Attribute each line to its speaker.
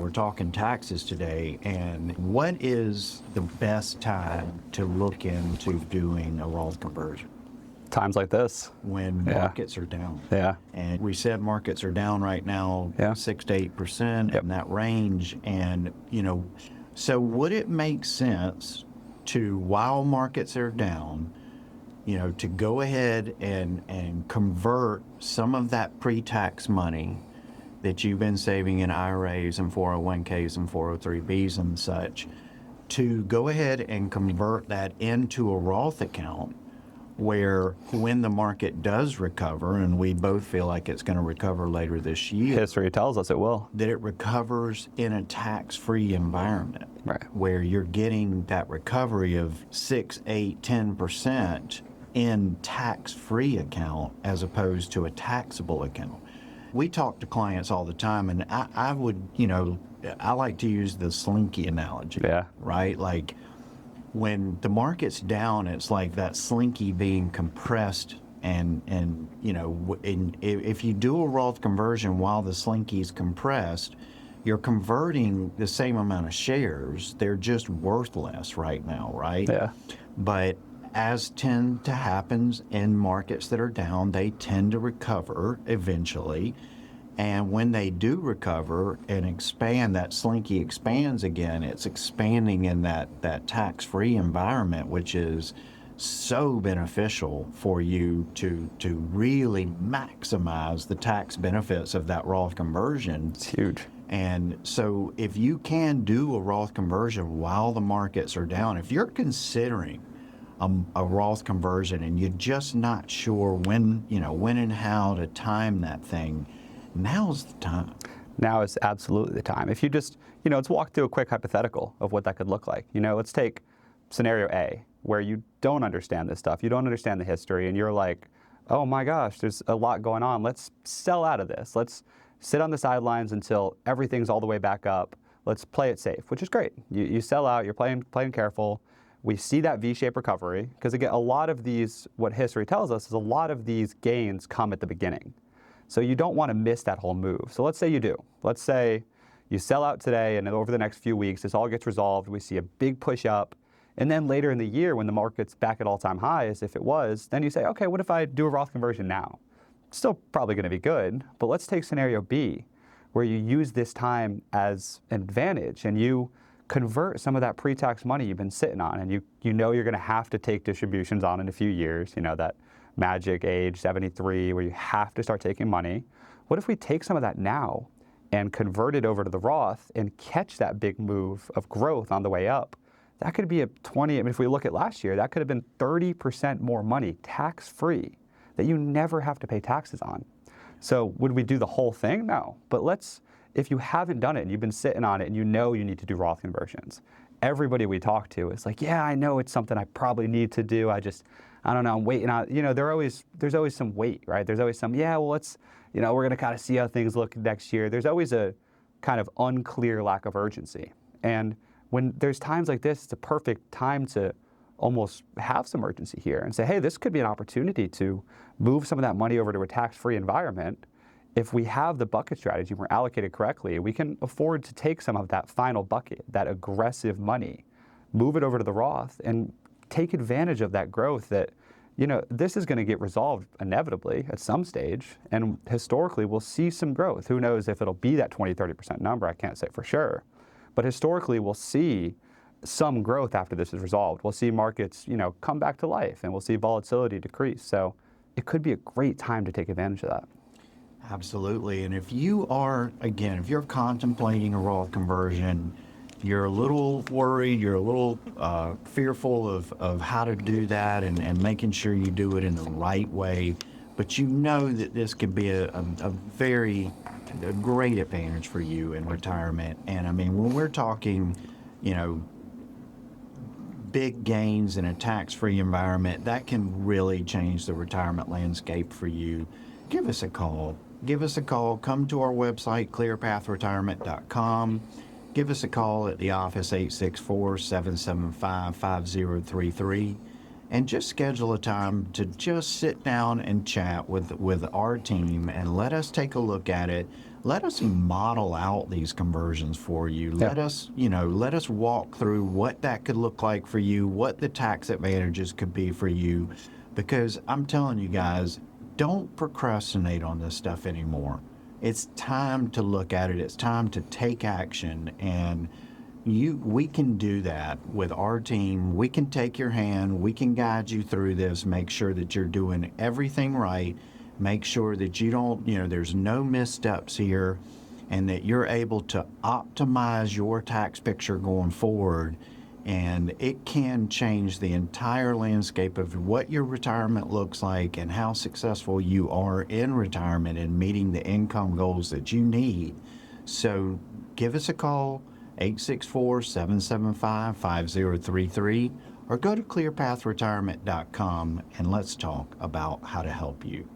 Speaker 1: we're talking taxes today, and what is the best time to look into doing a Roth conversion?
Speaker 2: Times like this.
Speaker 1: When markets are down.
Speaker 2: Yeah.
Speaker 1: And we said markets are down right now, 6 to 8% in that range. And, so would it make sense to, while markets are down, to go ahead and convert some of that pre-tax money that you've been saving in IRAs and 401ks and 403bs and such, to go ahead and convert that into a Roth account, where when the market does recover, and we both feel like it's going to recover later this year.
Speaker 2: History tells us it will.
Speaker 1: That it recovers in a tax-free environment.
Speaker 2: Right.
Speaker 1: Where you're getting that recovery of 6, 8, 10% in tax-free account as opposed to a taxable account. We talk to clients all the time, and I would, I like to use the slinky analogy.
Speaker 2: Yeah.
Speaker 1: Right? Like, when the market's down, it's like that slinky being compressed, and if you do a Roth conversion while the slinky's compressed, you're converting the same amount of shares. They're just worth less right now, right?
Speaker 2: Yeah.
Speaker 1: But as tend to happen in markets that are down, they tend to recover eventually. And when they do recover and expand, that slinky expands again, it's expanding in that tax-free environment, which is so beneficial for you to really maximize the tax benefits of that Roth conversion.
Speaker 2: It's huge.
Speaker 1: And so if you can do a Roth conversion while the markets are down, if you're considering a Roth conversion and you're just not sure when and how to time that thing, now's the time.
Speaker 2: Now is absolutely the time. If you just, let's walk through a quick hypothetical of what that could look like. Let's take scenario A, where you don't understand this stuff. You don't understand the history, and you're like, oh my gosh, there's a lot going on. Let's sell out of this. Let's sit on the sidelines until everything's all the way back up. Let's play it safe, which is great. You sell out, you're playing careful. We see that V-shaped recovery, because again, a lot of these, what history tells us is a lot of these gains come at the beginning. So you don't want to miss that whole move. So let's say you do. Let's say you sell out today, and over the next few weeks, this all gets resolved. We see a big push up. And then later in the year, when the market's back at all-time highs, if it was, then you say, okay, what if I do a Roth conversion now? Still probably going to be good, but let's take scenario B, where you use this time as an advantage, and you convert some of that pre-tax money you've been sitting on, and you know you're going to have to take distributions on in a few years, that magic age 73 where you have to start taking money. What if we take some of that now and convert it over to the Roth and catch that big move of growth on the way up? That could be if we look at last year, that could have been 30% more money tax-free that you never have to pay taxes on. So would we do the whole thing? No. But if you haven't done it and you've been sitting on it and you need to do Roth conversions, everybody we talk to is like, yeah, I know it's something I probably need to do. I don't know, I'm waiting on, there's always some wait, right? There's always some, we're going to kind of see how things look next year. There's always a kind of unclear lack of urgency. And when there's times like this, it's a perfect time to almost have some urgency here and say, hey, this could be an opportunity to move some of that money over to a tax-free environment. If we have the bucket strategy and we're allocated correctly, we can afford to take some of that final bucket, that aggressive money, move it over to the Roth, and take advantage of that growth that, this is going to get resolved inevitably at some stage. And historically, we'll see some growth. Who knows if it'll be that 20, 30% number? I can't say for sure. But historically, we'll see some growth after this is resolved. We'll see markets, come back to life, and we'll see volatility decrease. So it could be a great time to take advantage of that.
Speaker 1: Absolutely. And if you're contemplating a Roth conversion, you're a little worried, you're a little fearful of how to do that and making sure you do it in the right way, but that this could be a great advantage for you in retirement. And when we're talking, big gains in a tax-free environment, that can really change the retirement landscape for you. Give us a call. Come to our website, ClearPathRetirement.com. Give us a call at the office, 864-775-5033, and just schedule a time to just sit down and chat with our team and let us take a look at it. let us model out these conversions for you.
Speaker 2: Yeah.
Speaker 1: Let us walk through what that could look like for you, what the tax advantages could be for you, because I'm telling you guys, don't procrastinate on this stuff anymore. It's time to look at it. It's time to take action, and we can do that with our team. We can take your hand. We can guide you through this, make sure that you're doing everything right, make sure that you don't, there's no missteps here, and that you're able to optimize your tax picture going forward. And it can change the entire landscape of what your retirement looks like and how successful you are in retirement and meeting the income goals that you need. So give us a call, 864-775-5033, or go to ClearPathRetirement.com and let's talk about how to help you.